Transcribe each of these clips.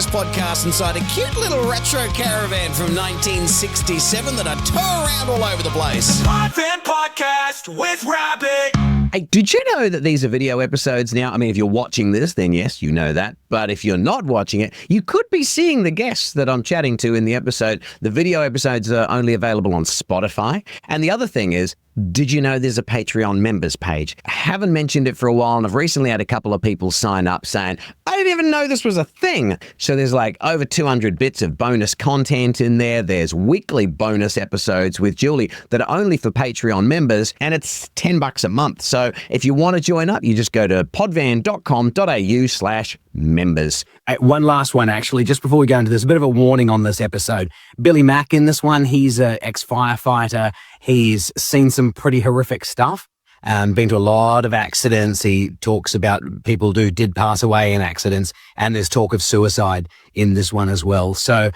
this podcast inside a cute little retro caravan from 1967 that I tow around all over the place. Pod Van Podcast with Rabbit. Hey, did you know that these are video episodes now? I mean, if you're watching this, then yes, you know that. But if you're not watching it, you could be seeing the guests that I'm chatting to in the episode. The video episodes are only available on Spotify. And the other thing is, did you know there's a Patreon members page? I haven't mentioned it for a while, and I've recently had a couple of people sign up saying, I didn't even know this was a thing. So there's like over 200 bits of bonus content in there. There's weekly bonus episodes with Julie that are only for Patreon members, and it's $10 a month. So if you want to join up, you just go to podvan.com.au/members. One last one, actually, just before we go into this, a bit of a warning on this episode. Billy Mack in this one, he's an ex-firefighter. He's seen some pretty horrific stuff, been to a lot of accidents. He talks about people who did pass away in accidents, and there's talk of suicide in this one as well. So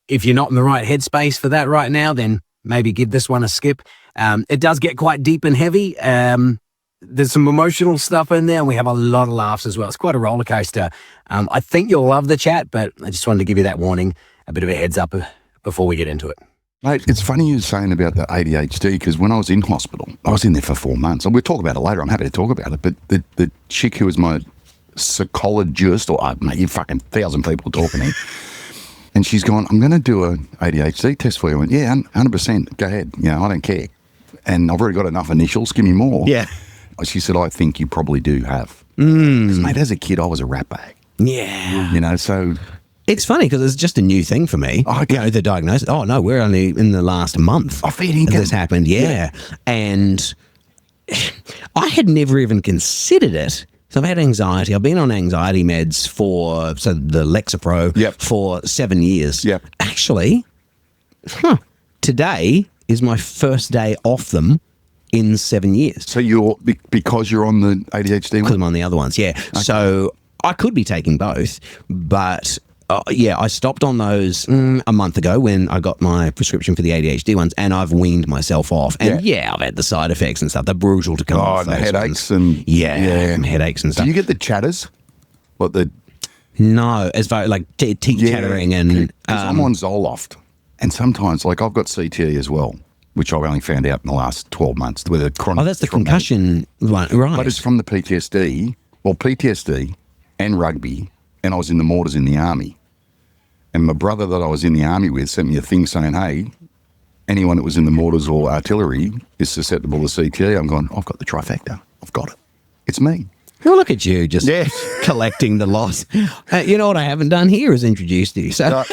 if you're not in the right headspace for that right now, then maybe give this one a skip. It does get quite deep and heavy. There's some emotional stuff in there, and we have a lot of laughs as well. It's quite a roller coaster. I think you'll love the chat, but I just wanted to give you that warning, a bit of a heads up before we get into it. Mate, it's funny you saying about the ADHD, because when I was in hospital, I was in there for 4 months, and we'll talk about it later. I'm happy to talk about it, but the chick who was my psychologist, or mate, you fucking 1,000 people talking here, and she's gone, I'm going to do an ADHD test for you. I went, yeah, 100%, go ahead. You know, I don't care. And I've already got enough initials, give me more. Yeah. She said, I think you probably do have. Because, mate, as a kid, I was a rat bag. Yeah. You know, so... It's funny because it's just a new thing for me. Oh, okay. You know, the diagnosis. Oh, no, we're only in the last month. Oh, fair dinkum. This happened, yeah. And I had never even considered it. So I've had anxiety. I've been on anxiety meds the Lexapro for 7 years. Yep. Actually, today is my first day off them in 7 years. So because you're on the ADHD Because one? I'm on the other ones, yeah. Okay. So I could be taking both, but... I stopped on those a month ago when I got my prescription for the ADHD ones, and I've weaned myself off. And I've had the side effects and stuff. They're brutal to come off. And the headaches ones. and... headaches and stuff. Do you get the chatters? No, as far like teeth chattering and... I'm on Zoloft, and sometimes, like, I've got CTE as well, which I've only found out in the last 12 months. With a chronic that's the concussion one, right. But it's from the PTSD, and rugby, and I was in the mortars in the army. And my brother that I was in the army with sent me a thing saying, hey, anyone that was in the mortars or artillery is susceptible to CTE. I'm going, I've got the trifecta. I've got it. It's me. Well, look at you, just collecting the loss. You know what I haven't done here is introduced you. So,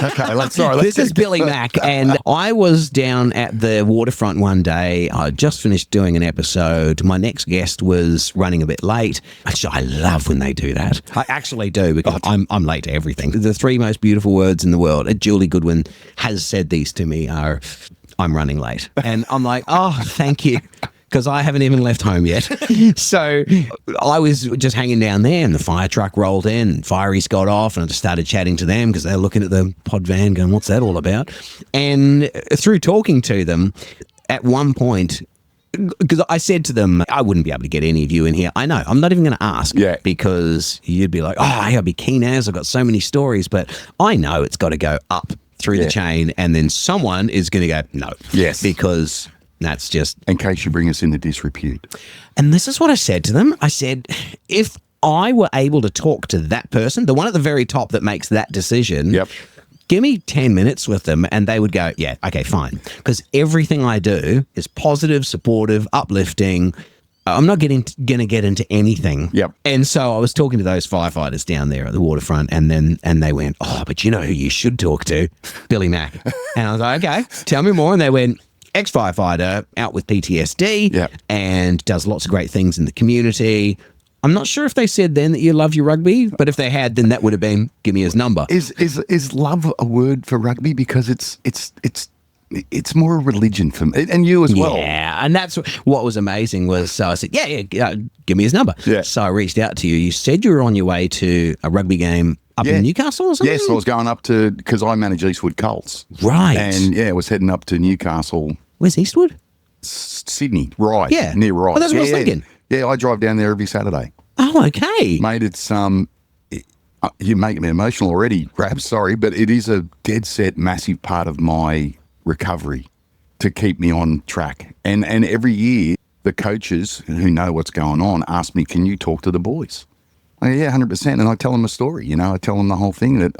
this is Billy Mack, and I was down at the waterfront one day. I just finished doing an episode. My next guest was running a bit late. Actually, I love when they do that. I actually do, because I'm late to everything. The three most beautiful words in the world, Julie Goodwin has said these to me, are, I'm running late. And I'm like, oh, thank you. Because I haven't even left home yet. So I was just hanging down there, and the fire truck rolled in, and Fireys got off, and I just started chatting to them because they were looking at the pod van going, what's that all about? And through talking to them, at one point, because I said to them, I wouldn't be able to get any of you in here. I know, I'm not even going to ask because you'd be like, I'd be keen as, I've got so many stories, but I know it's got to go up through the chain, and then someone is going to go, no. Yes. Because... that's just... in case you bring us into disrepute. And this is what I said to them. I said, if I were able to talk to that person, the one at the very top that makes that decision, give me 10 minutes with them and they would go, yeah, okay, fine. Because everything I do is positive, supportive, uplifting. I'm not going to get into anything. Yep. And so I was talking to those firefighters down there at the waterfront, and they went, oh, but you know who you should talk to? Billy Mack. And I was like, okay, tell me more. And they went... ex-firefighter, out with PTSD, and does lots of great things in the community. I'm not sure if they said then that you love your rugby, but if they had, then that would have been, give me his number. Is love a word for rugby? Because it's more a religion for me, and you as well. Yeah, and that's what was amazing was, so I said, give me his number. Yeah. So I reached out to you. You said you were on your way to a rugby game up in Newcastle or something? Yes, I was going up to, because I manage Eastwood Colts. Right. And I was heading up to Newcastle. Where's Eastwood? Sydney, right. Yeah. Near right. Well, that's what I was thinking. Yeah, I drive down there every Saturday. Oh, okay. Mate, it's You're making me emotional already, Rab. Sorry, but it is a dead set, massive part of my recovery to keep me on track. And every year, the coaches who know what's going on ask me, "Can you talk to the boys?" I go, "Yeah, 100%." And I tell them a story. I tell them the whole thing. That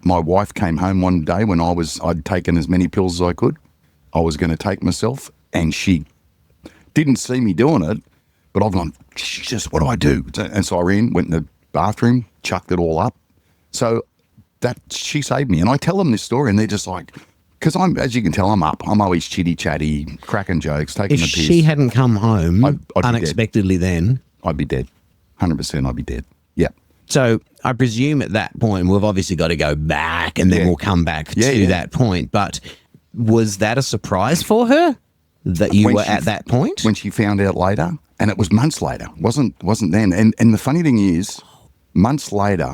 my wife came home one day when I'd taken as many pills as I could. I was going to take myself, and she didn't see me doing it. But I've gone, Jesus, what do I do? And so I went in the bathroom, chucked it all up. So she saved me. And I tell them this story, and they're just like, because as you can tell, I'm up. I'm always chitty chatty, cracking jokes, taking the piss. If she hadn't come home I'd unexpectedly, then I'd be dead. 100%, I'd be dead. Yeah. So I presume at that point we've obviously got to go back, and then we'll come back to that point. But was that a surprise for her that you were at that point? When she found out later. And it was months later, wasn't then. And the funny thing is, months later,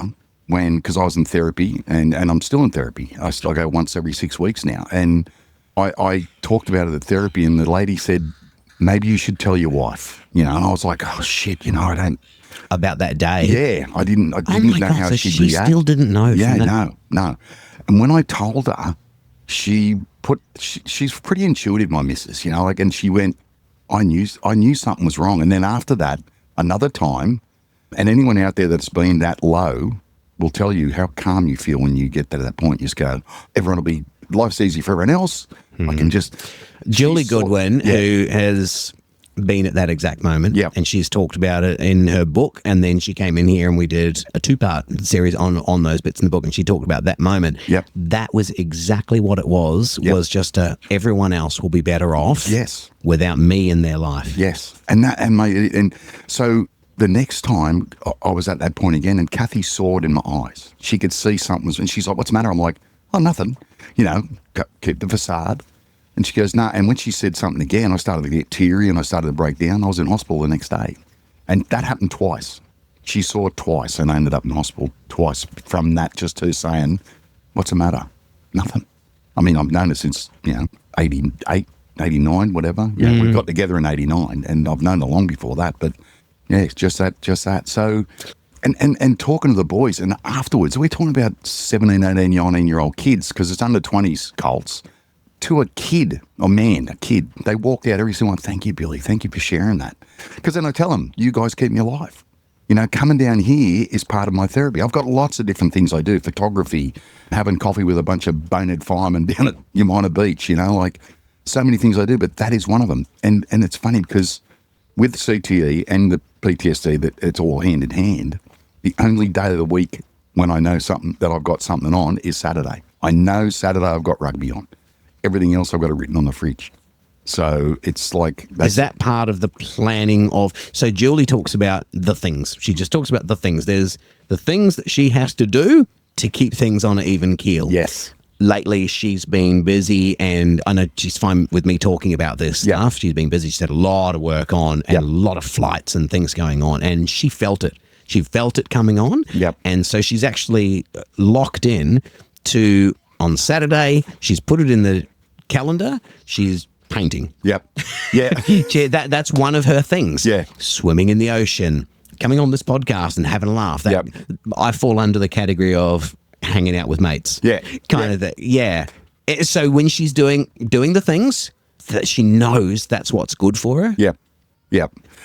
because I was in therapy, and I'm still in therapy. I go once every 6 weeks now. And I talked about it at therapy, and the lady said, maybe you should tell your wife. And I was like, oh, shit, I don't. About that day? Yeah, I didn't know how she'd react. She still didn't know. Yeah, no. And when I told her, she's pretty intuitive, my missus, and she went, I knew something was wrong. And then after that, another time, and anyone out there that's been that low will tell you how calm you feel when you get to that point. You just go, life's easy for everyone else. I can just... Julie Goodwin, who has been at that exact moment, and she's talked about it in her book, and then she came in here and we did a 2-part series on those bits in the book, and she talked about that moment. That was exactly what it was just everyone else will be better off without me in their life. And so the next time I was at that point again, and Kathy saw it in my eyes. She could see something, and she's like, "What's the matter?" I'm like, "Oh, nothing, keep the facade." And she goes, "No." And when she said something again, I started to get teary and I started to break down. I was in hospital the next day. And that happened twice. She saw it twice, and I ended up in hospital twice from that, just her saying, "What's the matter?" Nothing. I mean, I've known her since, 88, 89, whatever. We got together in 89, and I've known her long before that. But yeah, it's just that. So, and talking to the boys, and afterwards, we're talking about 17, 18, 19-year-old kids, because it's under 20s colts. To a kid, they walked out every single one. "Thank you, Billy. Thank you for sharing that." Because then I tell them, "You guys keep me alive." Coming down here is part of my therapy. I've got lots of different things I do: photography, having coffee with a bunch of bonehead firemen down at Yamina Beach. Like so many things I do, but that is one of them. And it's funny because with CTE and the PTSD, that it's all hand in hand. The only day of the week when I know that I've got something on is Saturday. I know Saturday I've got rugby on. Everything else I've got it written on the fridge. So it's like... Is that part of the planning of... So Julie talks about the things. She just talks about the things. There's the things that she has to do to keep things on an even keel. Yes. Lately, she's been busy, and I know she's fine with me talking about this stuff. She's been busy. She's had a lot of work on and a lot of flights and things going on, and she felt it. She felt it coming on. And so she's actually locked in to... On Saturday, she's put it in the calendar. She's painting. That's one of her things. Swimming in the ocean, coming on this podcast and having a laugh. I fall under the category of hanging out with mates. Kind of that. So when she's doing the things that she knows that's what's good for her.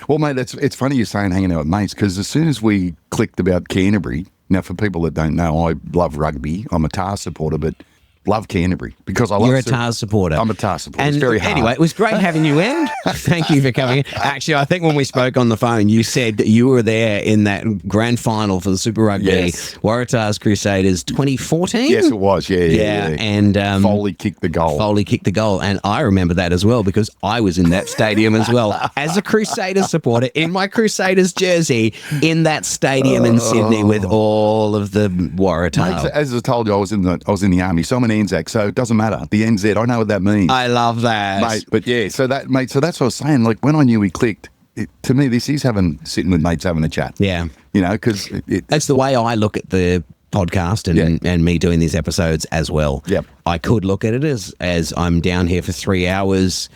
Well, mate, it's funny you're saying hanging out with mates, because as soon as we clicked about Canterbury, now for people that don't know, I love rugby. I'm a TARS supporter, but love Canterbury because I love... You're a TARS supporter. I'm a TARS supporter. And it's very hard. Anyway, it was great having you in. Thank you for coming in. Actually, I think when we spoke on the phone, you said that you were there in that grand final for the Super Rugby Waratahs Crusaders 2014. Yes, it was. Yeah. And Foley kicked the goal. And I remember that as well because I was in that stadium as well as a Crusaders supporter in my Crusaders jersey in that stadium in Sydney with all of the Waratahs. Mate, as I told you, I was in the army, so I'm an Anzac, so it doesn't matter. The NZ, I know what that means. I love that, mate. But yeah, so that's what I was saying. Like when I knew we clicked, to me, this is sitting with mates having a chat. Yeah, because that's the way I look at the podcast and me doing these episodes as well. Yep. I could look at it as I'm down here for 3 hours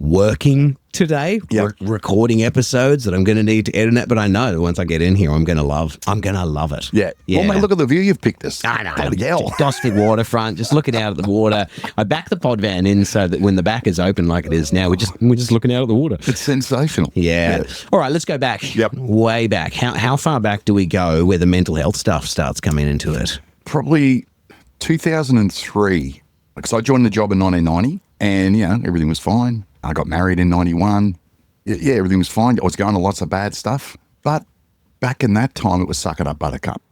working today, recording episodes that I'm going to need to edit it. But I know that once I get in here, I'm going to love it. Yeah. Well, mate, look at the view you've picked us. I know. Bloody hell. Gosford waterfront, just looking out at the water. I back the pod van in so that when the back is open like it is now, we're just looking out at the water. It's sensational. Yeah. All right, let's go back. Yep. Way back. How far back do we go where the mental health stuff starts coming into it? Probably 2003. Because I joined the job in 1990 and, everything was fine. I got married in 91. Yeah, everything was fine. I was going to lots of bad stuff. But back in that time, it was suck it up, buttercup.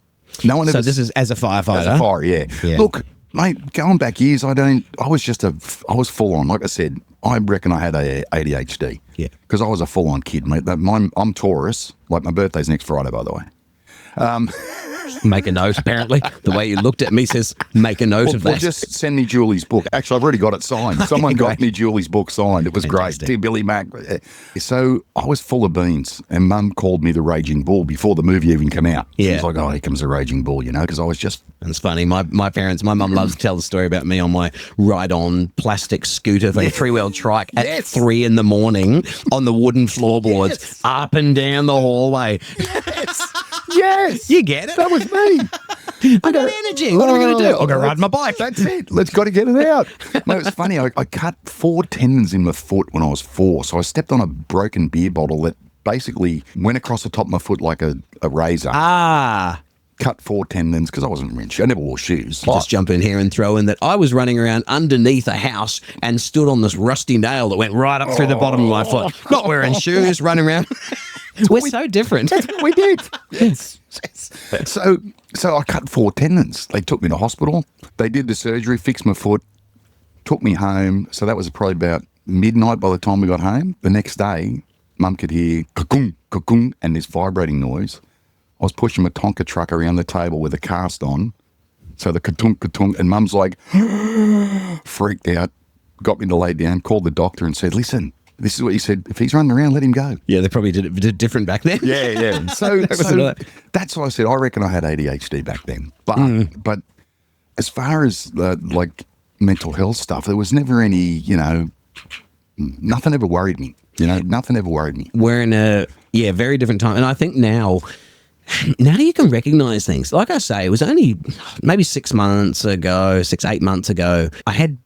No one ever. So this is as a firefighter? As a fire, yeah. Look, mate, going back years, I was full on. Like I said, I reckon I had ADHD. Yeah. Because I was a full on kid, mate. I'm Taurus. Like my birthday's next Friday, by the way. Make a note, apparently. The way you looked at me says, make a note of that. Well, just send me Julie's book. Actually, I've already got it signed. Someone got me Julie's book signed. It was Fantastic. great. Dear Billy Mac. So I was full of beans, and Mum called me the Raging Bull before the movie even came out. Yeah. She was like, oh, here comes the Raging Bull, because I was just... And it's funny, my mum loves to tell the story about me on my ride-on plastic scooter, like a three-wheel trike at 3 a.m. on the wooden floorboards, up and down the hallway. Yes. You get it? That was me. I got energy. What am I going to do? I'll go ride my bike. That's it. Let's got to get it out. No, it's funny. I cut 4 tendons in my foot when I was 4. So I stepped on a broken beer bottle that basically went across the top of my foot like a razor. Cut 4 tendons because I wasn't wearing shoes. I never wore shoes. Just jump in here and throw in that I was running around underneath a house and stood on this rusty nail that went right up through the bottom of my foot. Not wearing shoes, running around. We're so different. That's what we did. Yes. So I cut 4 tendons. They took me to hospital. They did the surgery, fixed my foot, took me home. So that was probably about midnight by the time we got home. The next day, Mum could hear ka-kung, ka-kung, and this vibrating noise. I was pushing my Tonka truck around the table with a cast on. So the ka-tunk, ka-tunk, and Mum's like, freaked out, got me to lay down, called the doctor and said, listen, this is what he said, if he's running around, let him go. Yeah, they probably did it different back then. Yeah. So that's why I said, I reckon I had ADHD back then. But as far as like mental health stuff, there was never any, nothing ever worried me. Nothing ever worried me. We're in a very different time. And I think now you can recognize things. Like I say, it was only maybe 8 months ago, I had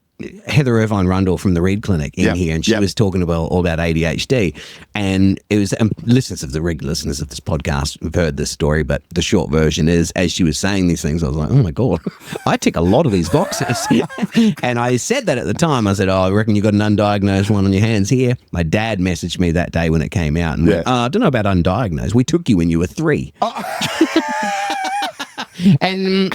Heather Irvine Rundle from the Reed Clinic in here, and she was talking all about ADHD. And it was, the regular listeners of this podcast have heard this story, but the short version is, as she was saying these things, I was like, oh my God, I tick a lot of these boxes. And I said that at the time. I said, oh, I reckon you got an undiagnosed one on your hands here. My dad messaged me that day when it came out and went, I don't know about undiagnosed. We took you when you were 3. And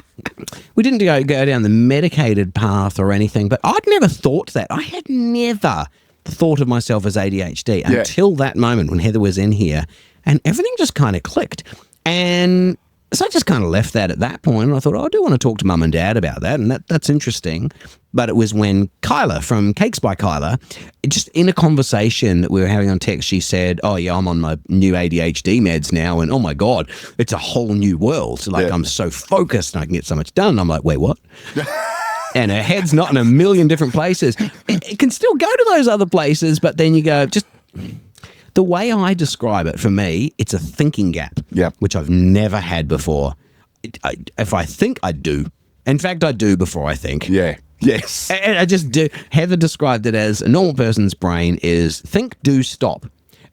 we didn't go down the medicated path or anything, but I'd never thought that. I had never thought of myself as ADHD until that moment when Heather was in here, and everything just kind of clicked. And so I just kind of left that at that point, and I thought, I do want to talk to Mum and Dad about that, and that's interesting. But it was when Kyla from Cakes by Kyla, just in a conversation that we were having on text, she said, oh yeah, I'm on my new ADHD meds now, and oh my God, it's a whole new world. Like I'm so focused and I can get so much done. I'm like, wait, what? And her head's not in a million different places. It can still go to those other places, but then you go, just... The way I describe it, for me, it's a thinking gap, which I've never had before. If I think, I do. In fact, I do before I think. Yeah. Yes. And I just do. Heather described it as a normal person's brain is think, do, stop.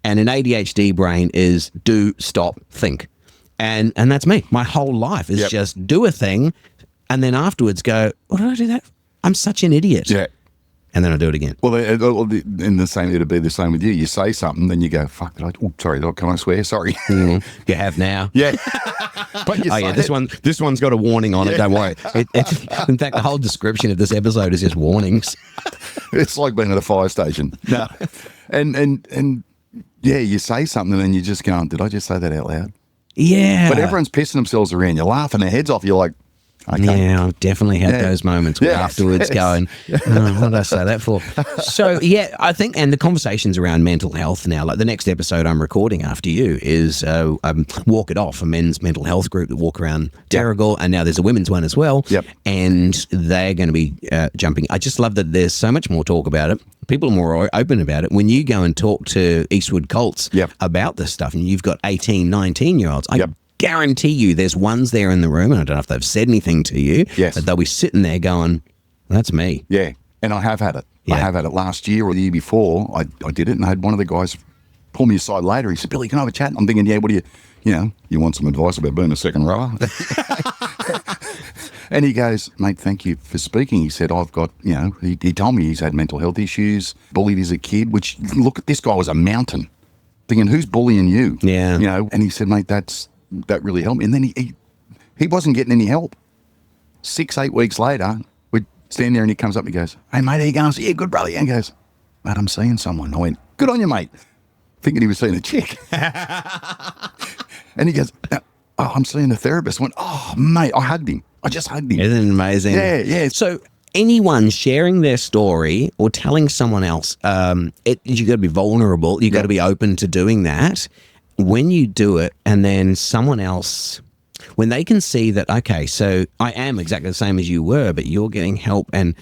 And an ADHD brain is do, stop, think. And that's me. My whole life is just do a thing and then afterwards go, why did I do that? I'm such an idiot. Yeah. And then I do it again. Well, it'll be the same with you. You say something, then you go, fuck, can I swear? Sorry. You have now. Yeah. But this one's got a warning on it, don't worry. In fact, the whole description of this episode is just warnings. It's like being at a fire station. No. And you say something and then you just go, did I just say that out loud? Yeah. But everyone's pissing themselves around. You're laughing their heads off. You're like, Okay. Yeah, I've definitely had those moments where afterwards going, oh, what did I say that for? So, yeah, I think, and the conversations around mental health now, like the next episode I'm recording after you is Walk It Off, a men's mental health group that walk around Terrigal, and now there's a women's one as well. Yep. And they're going to be jumping. I just love that there's so much more talk about it. People are more open about it. When you go and talk to Eastwood Colts about this stuff, and you've got 18, 19-year-olds, I guarantee you there's ones there in the room, and I don't know if they've said anything to you, but they'll be sitting there going, that's me. Yeah, and I have had it. I have had it last year or the year before. I did it, and I had one of the guys pull me aside later. He said, Billy, can I have a chat? I'm thinking, what do you want some advice about being a second rower? And he goes, mate, thank you for speaking. He said, I've got, he told me he's had mental health issues, bullied as a kid, which, look, this guy was a mountain. Thinking, who's bullying you? Yeah. And he said, mate, that really helped me. And then he wasn't getting any help. 6-8 weeks later, we'd stand there and he comes up and he goes, hey, mate, how you going? I said, yeah, good, brother. And he goes, mate, I'm seeing someone. I went, good on you, mate. Thinking he was seeing a chick. And he goes, I'm seeing a therapist. I went, oh, mate, I hugged him. I just hugged him. Isn't it amazing? Yeah. So anyone sharing their story or telling someone else, you got to be vulnerable. You got to be open to doing that. When you do it, and then someone else, when they can see that, okay, so I am exactly the same as you were, but you're getting help, and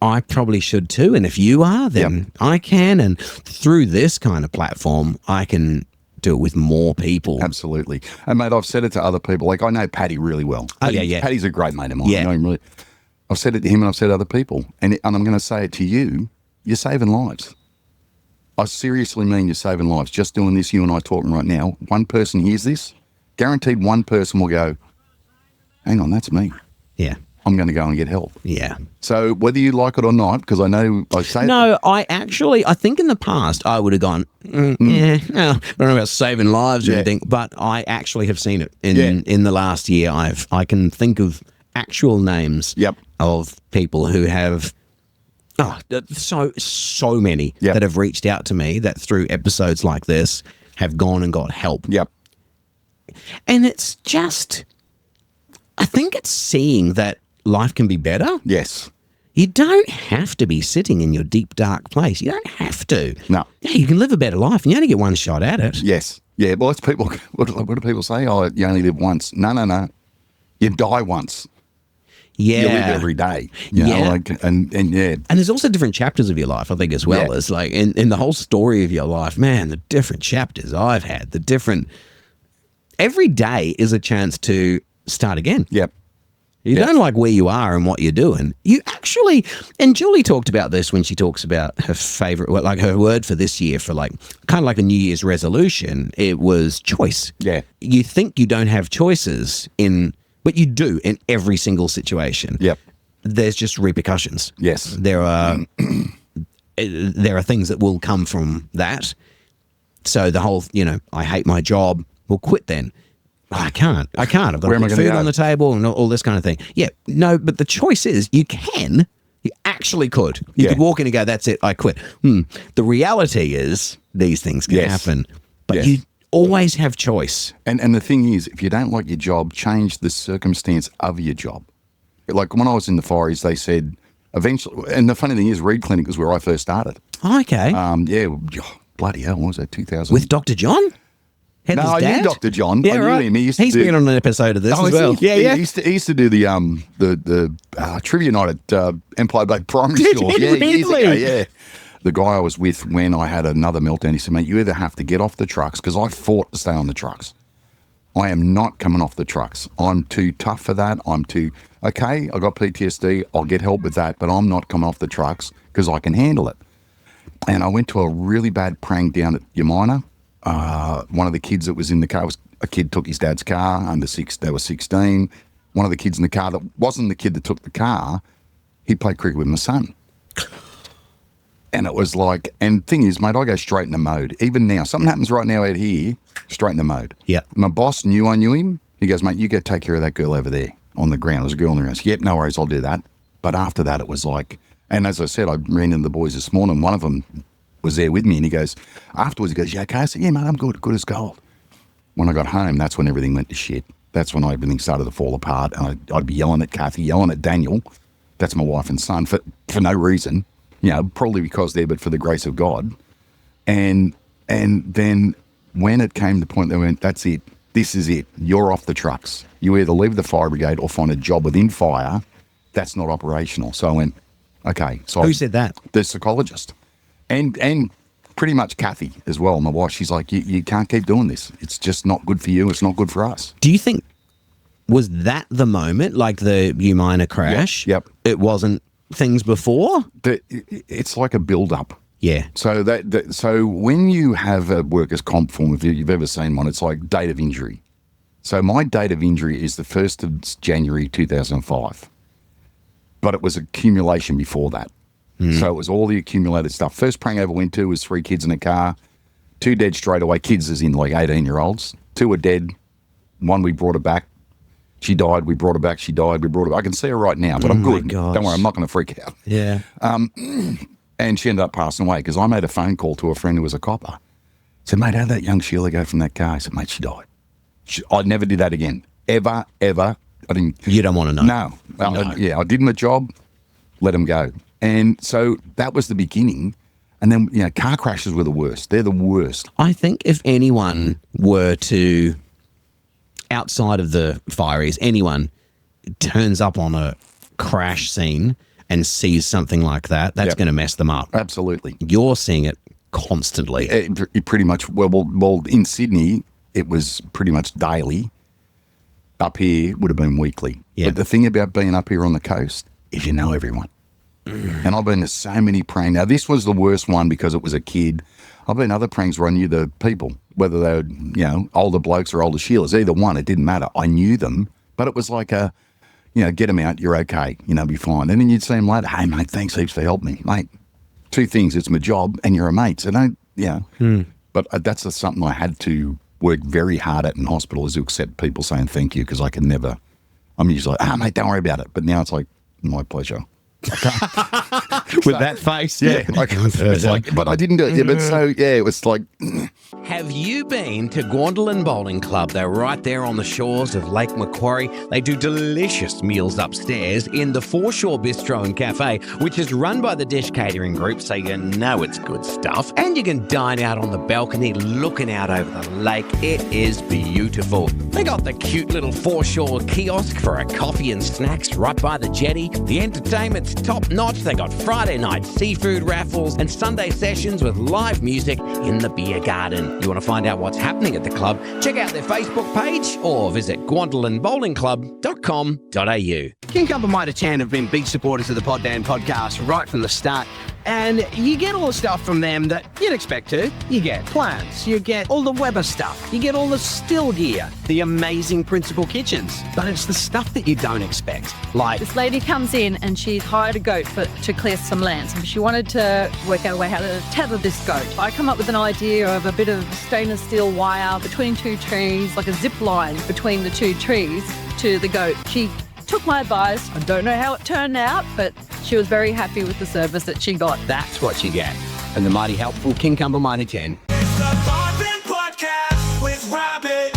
I probably should too. And if you are, then I can. And through this kind of platform, I can do it with more people. Absolutely. And mate, I've said it to other people. Like, I know Paddy really well. Paddy's a great mate of mine. I know him really. I've said it to him and I've said to other people. And I'm going to say it to you. You're saving lives. I seriously mean you're saving lives. Just doing this, you and I talking right now, one person hears this, guaranteed one person will go, hang on, that's me. Yeah. I'm going to go and get help. Yeah. So whether you like it or not, because I know I say no, I think in the past I would have gone, no, I don't know about saving lives or anything, but I actually have seen it in the last year. I can think of actual names of people who have so many that have reached out to me that through episodes like this have gone and got help. Yep. And it's just, I think it's seeing that life can be better. Yes. You don't have to be sitting in your deep, dark place. You don't have to. No. Yeah, you can live a better life and you only get one shot at it. Yes. Yeah, well, it's people, what do people say? Oh, you only live once. No. You die once. Yeah. You live every day. You know, like, and yeah. And there's also different chapters of your life, I think, as well. As like in the whole story of your life, man, the different chapters I've had, every day is a chance to start again. Yep. You don't like where you are and what you're doing. You actually, and Julie talked about this when she talks about her favorite, like her word for this year, for like kind of like a New Year's resolution, it was choice. Yeah. You think you don't have choices but you do in every single situation. Yep. There's just repercussions. Yes. There are things that will come from that. So the whole, I hate my job. Well, quit then. I can't. I've got to put food on the table and all this kind of thing. Yeah, no, but the choice is you actually could. You could walk in and go, that's it, I quit. The reality is these things can happen, but you always have choice. And the thing is, if you don't like your job, change the circumstance of your job. Like when I was in the Fireys, they said eventually, and the funny thing is, Reed Clinic was where I first started. Oh, okay. Bloody hell, what was that, 2000? With Dr. John? Heather's dad? I knew Dr. John. Yeah, I knew him. He's been on an episode of this as well. Yeah. He used to do the trivia night at Empire Bay Primary School. Years ago, yeah. The guy I was with when I had another meltdown, he said, mate, you either have to get off the trucks, because I fought to stay on the trucks. I am not coming off the trucks. I'm too tough for that. I got PTSD. I'll get help with that, but I'm not coming off the trucks because I can handle it. And I went to a really bad prank down at Yamina. One of the kids that was in the car, a kid took his dad's car, they were 16. One of the kids in the car that wasn't the kid that took the car, he played cricket with my son. And it was like, and thing is, mate, I go straight into mode. Even now, something happens right now out here, straight into mode. Yeah. My boss knew I knew him. He goes, mate, you go take care of that girl over there on the ground. There's a girl on the ground. I said, yep, no worries, I'll do that. But after that, it was like, and as I said, I ran into the boys this morning. One of them was there with me, and he goes, afterwards, he goes, yeah, okay? I said, yeah, mate, I'm good as gold. When I got home, that's when everything went to shit. that's when everything started to fall apart. And I'd be yelling at Kathy, yelling at Daniel. That's my wife and son for no reason, probably because they're, but for the grace of God. And then when it came to the point they went, that's it. This is it. You're off the trucks. You either leave the fire brigade or find a job within fire. That's not operational. So I went, okay. So Who said that? The psychologist. And pretty much Kathy as well, my wife. She's like, you can't keep doing this. It's just not good for you. It's not good for us. Do you think, was that the moment, like the U-minor crash? Yep. It wasn't things before? It's like a build-up. Yeah. So so when you have a workers' comp form, if you've ever seen one, it's like date of injury. So my date of injury is the 1st of January 2005. But it was accumulation before that. So it was all the accumulated stuff. First prang I ever went to was 3 kids in a car, 2 dead straight away. Kids as in like 18-year-olds. 2 were dead. 1 we brought her back. She died. We brought her back. She died. We brought her back. I can see her right now, but I'm good. Gosh. Don't worry, I'm not going to freak out. Yeah. And she ended up passing away because I made a phone call to a friend who was a copper. I said, mate, how'd that young Sheila go from that car? I said, mate, she died. I never did that again. Ever. I didn't. You don't want to know. No. I did my job, let him go. And so that was the beginning. And then, car crashes were the worst. They're the worst. I think if anyone were to, outside of the fireys, anyone turns up on a crash scene and sees something like that, that's going to mess them up. Absolutely. You're seeing it constantly. It pretty much, well, in Sydney, it was pretty much daily. Up here would have been weekly. Yeah. But the thing about being up here on the coast is you know everyone. And I've been to so many pranks. Now, this was the worst one because it was a kid. I've been other pranks where I knew the people, whether they were, older blokes or older Sheilas. Either one, it didn't matter. I knew them, but it was like get them out, you're okay, be fine. And then you'd see them later, hey, mate, thanks heaps for helping me. Mate, 2 things, it's my job and you're a mate. So But that's something I had to work very hard at in hospital, is to accept people saying thank you, because I can never, I'm usually like, mate, don't worry about it. But now it's like, my pleasure. With that face? Yeah. It's like, but I didn't do it. Yeah, but so, it was like. Have you been to Gwendolyn Bowling Club? They're right there on the shores of Lake Macquarie. They do delicious meals upstairs in the Foreshore Bistro and Cafe, which is run by the Dish Catering Group, so you know it's good stuff. And you can dine out on the balcony looking out over the lake. It is beautiful. They got the cute little Foreshore kiosk for a coffee and snacks right by the jetty. The entertainment's top notch. They got Friday night seafood raffles and Sunday sessions with live music in the beer garden. You want to find out what's happening at the club? Check out their Facebook page or visit gwendolynbowlingclub.com.au. King Cup and Mitre 10 have been big supporters of the Pod Dan podcast right from the start. And you get all the stuff from them that you'd expect to. You get plants, you get all the Weber stuff, you get all the still gear, the amazing Principal Kitchens. But it's the stuff that you don't expect. Like, this lady comes in and she's hired a goat to clear some land. So she wanted to work out a way how to tether this goat. I come up with an idea of a bit of stainless steel wire between 2 trees, like a zip line between the 2 trees to the goat. She took my advice. I don't know how it turned out, but she was very happy with the service that she got. that's what you get. And the mighty helpful King Cup and Mitre 10. It's the Bobbin Podcast with Rabbit.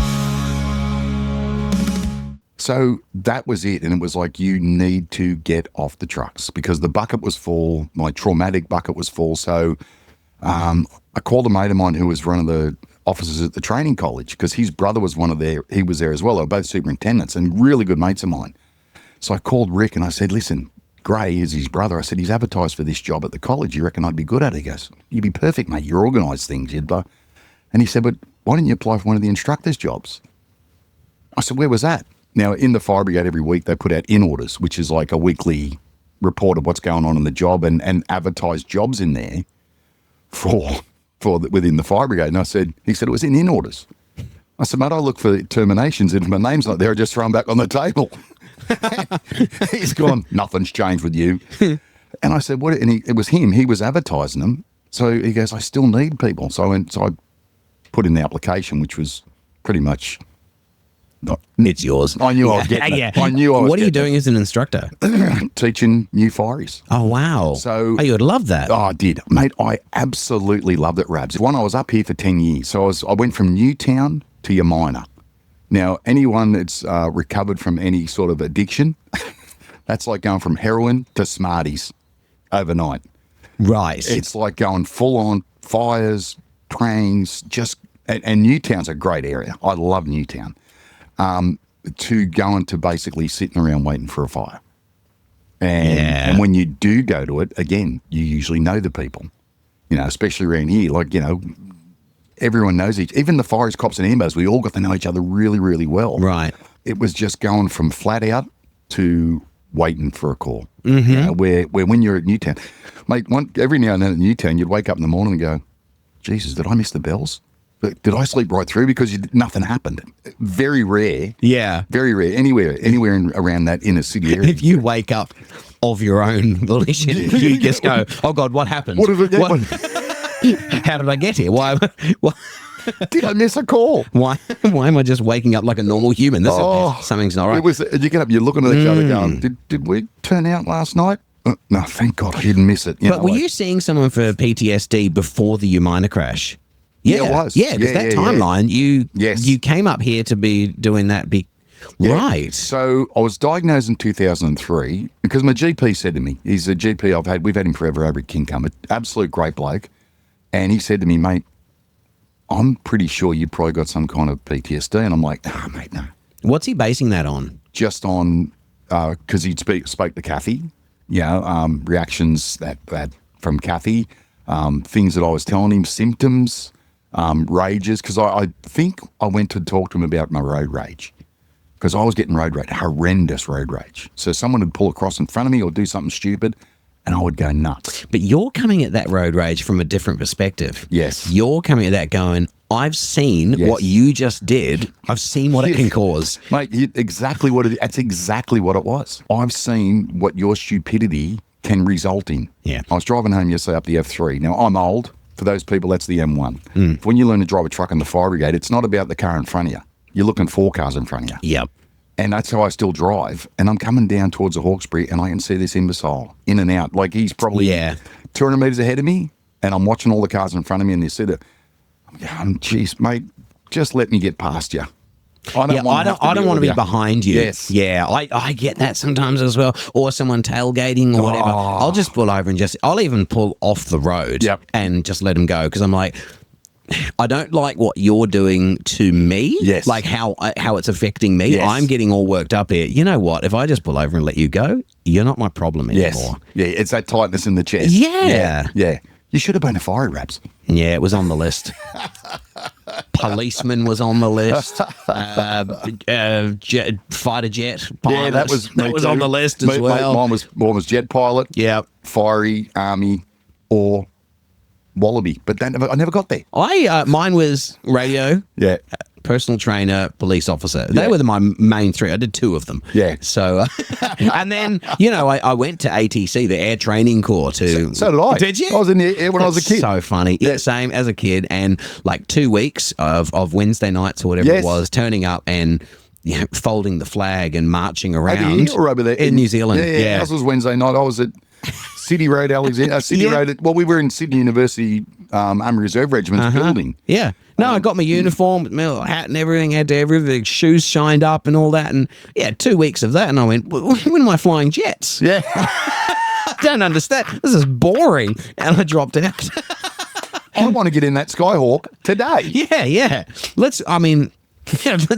So that was it. And it was like, you need to get off the trucks, because the bucket was full. My traumatic bucket was full. So I called a mate of mine who was one of the officers at the training college, because his brother was he was there as well. They were both superintendents and really good mates of mine. So I called Rick and I said, listen, Gray is his brother. I said, he's advertised for this job at the college. You reckon I'd be good at it? He goes, you'd be perfect, mate. You organise things. And he said, but why didn't you apply for one of the instructor's jobs? I said, where was that? Now, in the fire brigade every week, they put out in orders, which is like a weekly report of what's going on in the job, and advertise jobs in there for within the fire brigade. And he said it was in orders. I said, mate, I look for terminations, and if my name's not there, I just throw them back on the table. He's gone, nothing's changed with you. And I said, what? And it was him. He was advertising them. So he goes, I still need people. So I put in the application, which was pretty much. It's yours. I knew I was getting it. Yeah. I knew I was What are you doing as an instructor? Teaching new fireys. Oh, wow. So, you would love that. Oh, I did. Mate, I absolutely loved it, Rabs. I was up here for 10 years. So I went from Newtown to Yamina. Now, anyone that's recovered from any sort of addiction, that's like going from heroin to Smarties overnight. Right. It's like going full on fires, trains, and Newtown's a great area. I love Newtown. To going to basically sitting around waiting for a fire. And when you do go to it, again, you usually know the people, especially around here. Like, everyone knows even the fires, cops and ambos, we all got to know each other really, really well. Right. It was just going from flat out to waiting for a call. Mm-hmm. Where when you're at Newtown, mate, every now and then at Newtown, you'd wake up in the morning and go, Jesus, did I miss the bells? Did I sleep right through? Because nothing happened. Very rare. Yeah. Very rare. Anywhere around that inner city area. If you wake up of your own volition, you just go, oh, God, what happened? What did How did I get here? Why did I miss a call? Why am I just waking up like a normal human? Something's not right. You get up, you're looking at each other going, did we turn out last night? No, thank God I didn't miss it. But were you seeing someone for PTSD before the minor crash? Yeah, it was. Yeah, because that timeline, you came up here to be doing that. Right. So I was diagnosed in 2003 because my GP said to me, he's a GP we've had him forever over at King Cum, absolute great bloke. And he said to me, mate, I'm pretty sure you probably got some kind of PTSD. And I'm like, mate, no. What's he basing that on? Just on, because he spoke to Kathy, reactions that from Kathy, things that I was telling him, symptoms, rages, because I think I went to talk to him about my road rage, because I was getting road rage, horrendous road rage. So someone would pull across in front of me or do something stupid, and I would go nuts. But you're coming at that road rage from a different perspective. Yes. You're coming at that going, I've seen what you just did. I've seen what it can cause. Mate, that's exactly what it was. I've seen what your stupidity can result in. Yeah. I was driving home yesterday up the F3. Now, I'm old. For those people, that's the M1. When you learn to drive a truck in the fire brigade, it's not about the car in front of you. You're looking 4 cars in front of you. Yep. And that's how I still drive. And I'm coming down towards the Hawkesbury, and I can see this imbecile in and out. Like, he's probably 200 metres ahead of me, and I'm watching all the cars in front of me, and they see that. I'm going, geez, mate, just let me get past you. I don't want to be behind you. Yes. Yeah, I get that sometimes as well. Or someone tailgating or whatever. I'll just pull over and I'll even pull off the road and just let them go, because I'm like, I don't like what you're doing to me. Yes. Like how it's affecting me. Yes. I'm getting all worked up here. You know what? If I just pull over and let you go, you're not my problem anymore. Yes. Yeah, it's that tightness in the chest. Yeah. Yeah. You should have been a fire raps. Yeah, it was on the list. Policeman was on the list. Fighter jet pilot. Yeah, that was on the list as well. Mine was jet pilot. Yeah. Fiery, army, or wallaby. But I never got there. Mine was radio. Yeah. Personal trainer, police officer. They were my main 3. I did 2 of them. Yeah. So, and then, I went to ATC, the Air Training Corps too. So did I. Did you? I was in the air when I was a kid. So funny. Yeah, same as a kid. And like 2 weeks of Wednesday nights or whatever it was, turning up and folding the flag and marching around. Over here or over there? In New Zealand. Yeah. This was Wednesday night. I was at City Road, Alexander. Road. Well, we were in Sydney University Army Reserve Regiment's building. Yeah. No, I got my uniform, my little hat and everything, had everything, shoes shined up and all that. And 2 weeks of that. And I went, when am I flying jets? Yeah. I don't understand. This is boring. And I dropped out. I want to get in that Skyhawk today. Yeah. Let's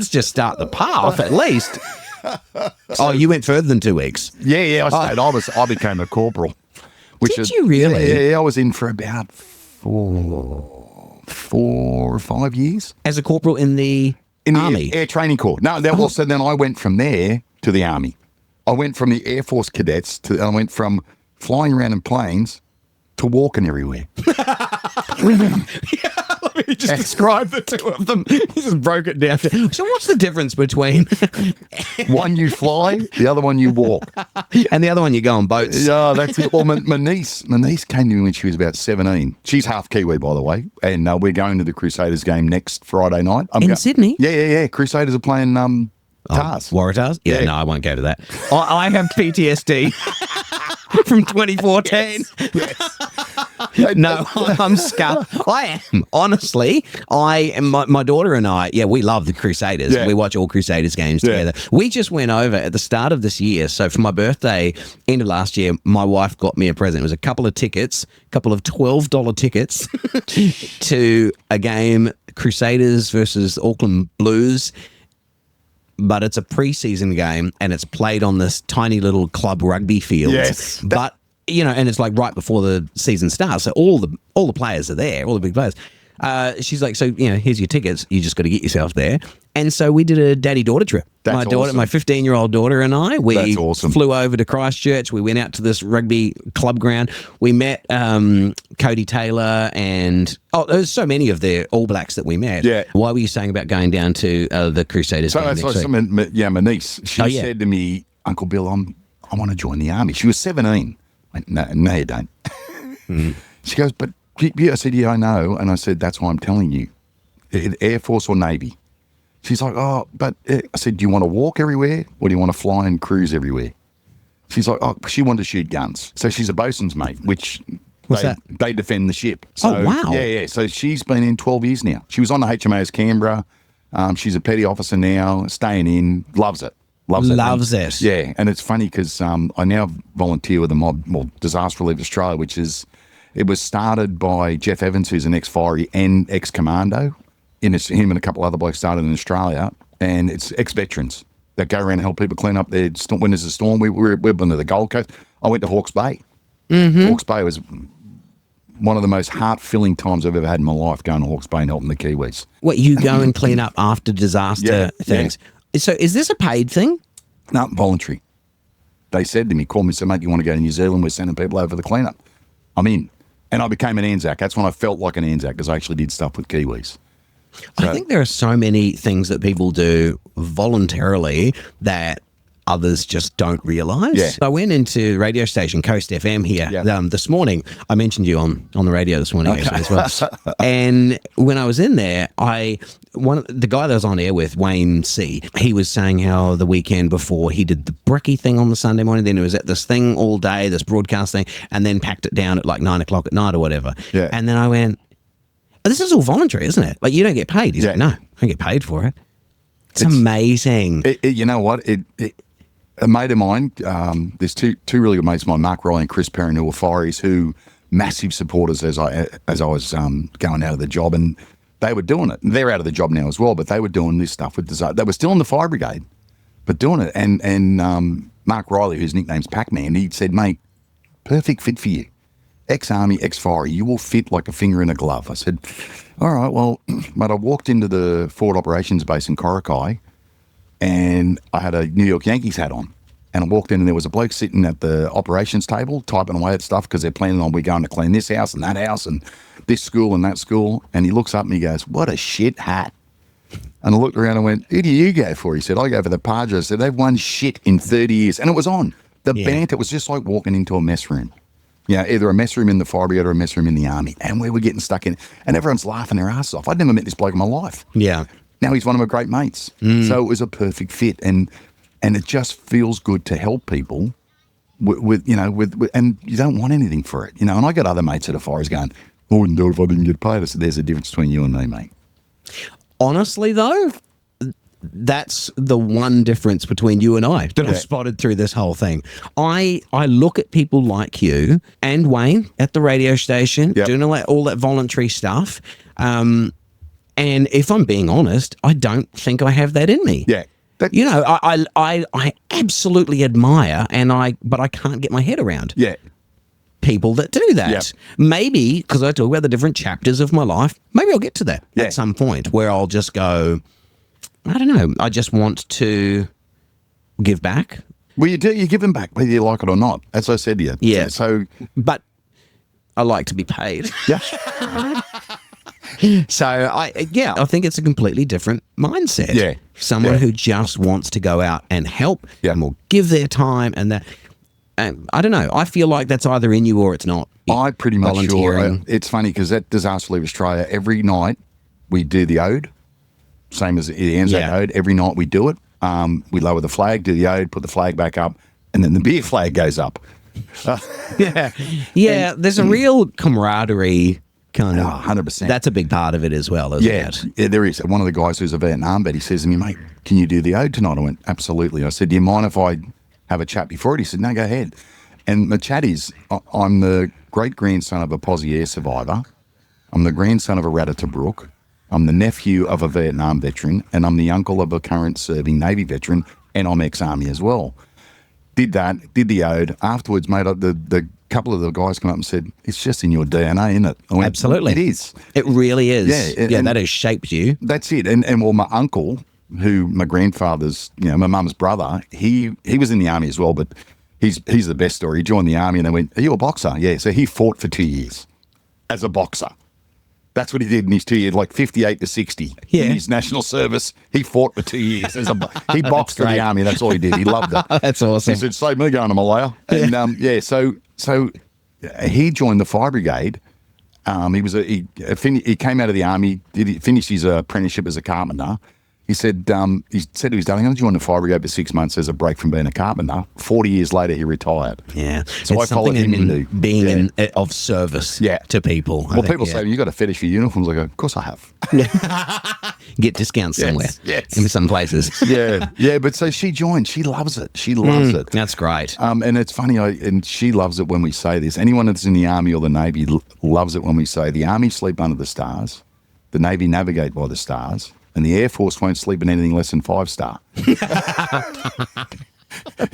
just start the path at least. You went further than 2 weeks. Yeah, I stayed. I became a corporal. Did you really? Yeah, I was in for about 4 or 5 years. As a corporal in the Army? Air Training Corps. No, so then I went from there to the Army. I went from the Air Force cadets I went from flying around in planes to walking everywhere. Let me just describe the 2 of them. He just broke it down. So what's the difference between... one you fly, the other one you walk. And the other one you go on boats. Yeah, that's it. Well, my niece came to me when she was about 17. She's half Kiwi, by the way. And we're going to the Crusaders game next Friday night. In Sydney? Yeah. Crusaders are playing Tars. Waratahs? Yeah, no, I won't go to that. I have PTSD from 2014. Yes. No, I'm scarred. I am. Honestly, I am. My daughter and I, we love the Crusaders. Yeah. We watch all Crusaders games together. We just went over at the start of this year. So for my birthday, end of last year, my wife got me a present. It was a couple of tickets, a couple of $12 tickets to a game, Crusaders versus Auckland Blues. But it's a preseason game and it's played on this tiny little club rugby field. Yes. But and it's like right before the season starts. So all the players are there, all the big players. She's like, so, here's your tickets. You just got to get yourself there. And so we did a daddy-daughter trip. That's awesome. My 15-year-old daughter and I, we That's awesome. flew over to Christchurch. We went out to this rugby club ground. We met Cody Taylor and, there's so many of the All Blacks that we met. Yeah. Why were you saying about going down to the Crusaders game next week? My niece, she said to me, Uncle Bill, I want to join the army. She was 17. I went, no, you don't. She goes, but I said, I know. And I said, that's why I'm telling you. Air Force or Navy. She's like, but I said, do you want to walk everywhere or do you want to fly and cruise everywhere? She's like, she wanted to shoot guns. So she's a bosun's mate, which they defend the ship. So, wow. Yeah. So she's been in 12 years now. She was on the HMAS Canberra. She's a petty officer now, staying in, loves it. Loves it. Yeah, and it's funny because I now volunteer with Disaster Relief Australia, it was started by Jeff Evans, who's an ex-fire and ex-commando. Him and a couple other blokes started in Australia, and it's ex-veterans that go around and help people clean up their when there's a storm. We've been to the Gold Coast. I went to Hawke's Bay. Mm-hmm. Hawke's Bay was one of the most heart-filling times I've ever had in my life, going to Hawke's Bay and helping the Kiwis. What, you go and clean up after disaster things? Yeah. So is this a paid thing? No, voluntary. They said to me, called me and said, mate, you want to go to New Zealand? We're sending people over for the cleanup. I'm in. And I became an Anzac. That's when I felt like an Anzac, because I actually did stuff with Kiwis. So, I think there are so many things that people do voluntarily that others just don't realise. Yeah. I went into radio station Coast FM here this morning. I mentioned you on the radio this morning actually as well. And when I was in there, the guy that I was on air with, Wayne C, he was saying how the weekend before he did the Bricky thing on the Sunday morning, then he was at this thing all day, this broadcast thing, and then packed it down at like 9 o'clock at night or whatever. Yeah. And then I went, this is all voluntary, isn't it? Like, you don't get paid. He's like, no, I don't get paid for it. It's amazing. You know what? A mate of mine, there's two really good mates of mine, Mark Riley and Chris Perrin, who were fireys, who massive supporters as I was going out of the job, and they were doing it. They're out of the job now as well, but they were doing this stuff with disaster. They were still in the fire brigade, but doing it. And Mark Riley, whose nickname's Pac-Man, he said, mate, perfect fit for you. Ex-army, ex-fire, you will fit like a finger in a glove. I said, all right, well, mate, I walked into the forward operations base in Coraki, and I had a New York Yankees hat on. And I walked in and there was a bloke sitting at the operations table typing away at stuff because they're planning on, we're going to clean this house and that house and this school and that school. And he looks up and he goes, what a shit hat. And I looked around and went, who do you go for? He said, I go for the Padres. I said, they've won shit in 30 years. And it was on. The banter was just like walking into a mess room. Either a mess room in the fire brigade or a mess room in the army. And we were getting stuck in. And everyone's laughing their asses off. I'd never met this bloke in my life. Yeah. Now he's one of my great mates. So it was a perfect fit. And it just feels good to help people with and you don't want anything for it. And I got other mates that are fires going, I wouldn't do it if I didn't get paid. I said, there's a difference between you and me, mate. Honestly, though, that's the one difference between you and I that I've spotted through this whole thing. I look at people like you and Wayne at the radio station doing all that voluntary stuff. And if I'm being honest, I don't think I have that in me. Yeah. I absolutely admire, but I can't get my head around people that do that. Yep. Maybe, because I talk about the different chapters of my life, maybe I'll get to that at some point where I'll just go, I don't know, I just want to give back. Well, you do, you give them back, whether you like it or not, as I said to you. Yeah. So, but I like to be paid. Yeah. So I think it's a completely different mindset. Yeah. Someone who just wants to go out and help and will give their time and that. I don't know. I feel like that's either in you or it's not. I pretty much sure. It's funny because at Disaster Relief Australia, every night we do the ode, same as the Anzac ode. Every night we do it. We lower the flag, do the ode, put the flag back up, and then the beer flag goes up. Yeah. There's a real camaraderie kind of. 100%. That's a big part of it as well, isn't it? Yeah, there is. One of the guys who's a Vietnam vet, he says to me, mate, can you do the ode tonight? I went, absolutely. I said, do you mind if I have a chat before it? He said, no, go ahead. And the chat is, I'm the great-grandson of a Posse Air survivor. I'm the grandson of a Ratatobruk. I'm the nephew of a Vietnam veteran, and I'm the uncle of a current serving Navy veteran, and I'm ex-Army as well. Did that, did the ode. Afterwards, mate, the couple of the guys come up and said, it's just in your DNA, isn't it? I went, Absolutely. It is. It really is. Yeah, and that has shaped you. That's it. And well, my uncle, who my grandfather's, my mum's brother, he was in the Army as well, but he's the best story. He joined the Army and they went, are you a boxer? Yeah. So he fought for 2 years as a boxer. That's what he did in his 2 years, like 58 to 60. Yeah. In his national service, he fought for 2 years. He boxed for the Army. That's all he did. He loved it. That's awesome. He said, save me going to Malaya. And so he joined the fire brigade. He came out of the Army, finished his apprenticeship as a carpenter. He said to his dad, I'm going to join the fire brigade for 6 months as a break from being a carpenter. 40 years later, he retired. Yeah. So I followed him into being of service to people. Well, people say, you got a fetish for uniforms. I go, of course I have. Get discounts somewhere. Yes. In some places. Yeah. But so she joined. She loves it. She loves it. That's great. And it's funny, and she loves it when we say this. Anyone that's in the Army or the Navy loves it when we say the Army sleep under the stars, the Navy navigate by the stars, and the Air Force won't sleep in anything less than 5-star.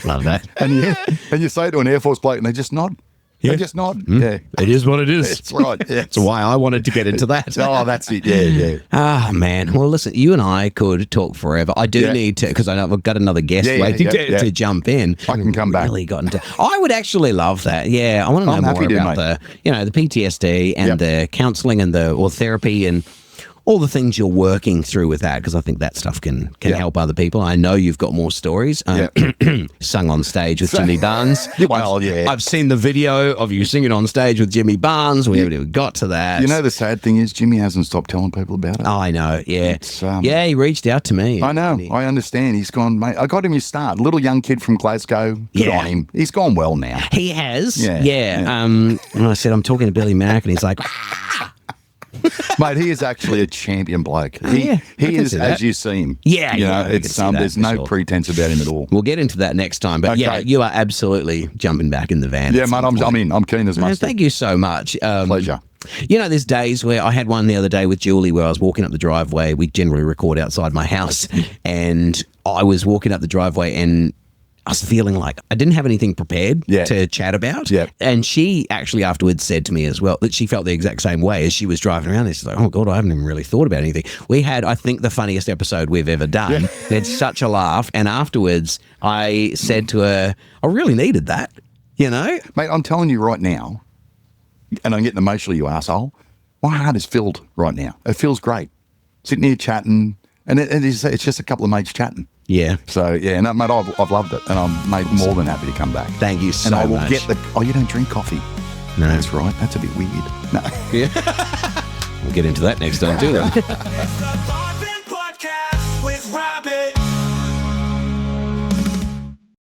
Love that. And you say to an Air Force bloke, and they just nod. Yeah. They just nod. Yeah. It is what it is. That's right. Yeah. That's why I wanted to get into that. Oh, that's it. Yeah. Ah, man. Well, listen, you and I could talk forever. I do need to, because I know I've got another guest waiting to jump in. I can come back. Really got into. I would actually love that. Yeah, I want to know more about the PTSD and the counselling and or therapy and all the things you're working through with that, because I think that stuff can help other people. I know you've got more stories. Sung on stage with Jimmy Barnes. Well, I've seen the video of you singing on stage with Jimmy Barnes. We haven't even got to that. You know, the sad thing is Jimmy hasn't stopped telling people about it. Oh, I know, yeah. He reached out to me. I know, I understand. He's gone, mate, I got him his start. Little young kid from Glasgow. Good on him. He's gone well now. He has, and I said, I'm talking to Billy Mack, and he's like... Mate, he is actually a champion bloke. He is as you see him. It's there's no pretense about him at all. We'll get into that next time. But you are absolutely jumping back in the van. Yeah, mate, I'm keen as much. Thank you so much. Pleasure. There's days where I had one the other day with Julie where I was walking up the driveway. We generally record outside my house, and I was walking up the driveway and I was feeling like I didn't have anything prepared to chat about. Yeah. And she actually afterwards said to me as well that she felt the exact same way as she was driving around. She's like, oh, God, I haven't even really thought about anything. We had, I think, the funniest episode we've ever done. Yeah. We had such a laugh. And afterwards, I said to her, I really needed that, Mate, I'm telling you right now, and I'm getting emotional, you asshole, my heart is filled right now. It feels great. Sitting here chatting, and it's just a couple of mates chatting. Yeah. So, no, mate, I've loved it, and I'm more than happy to come back. Thank you so much. And I will get you don't drink coffee. No. That's right. That's a bit weird. No. Yeah. We'll get into that next time, too, then. It's the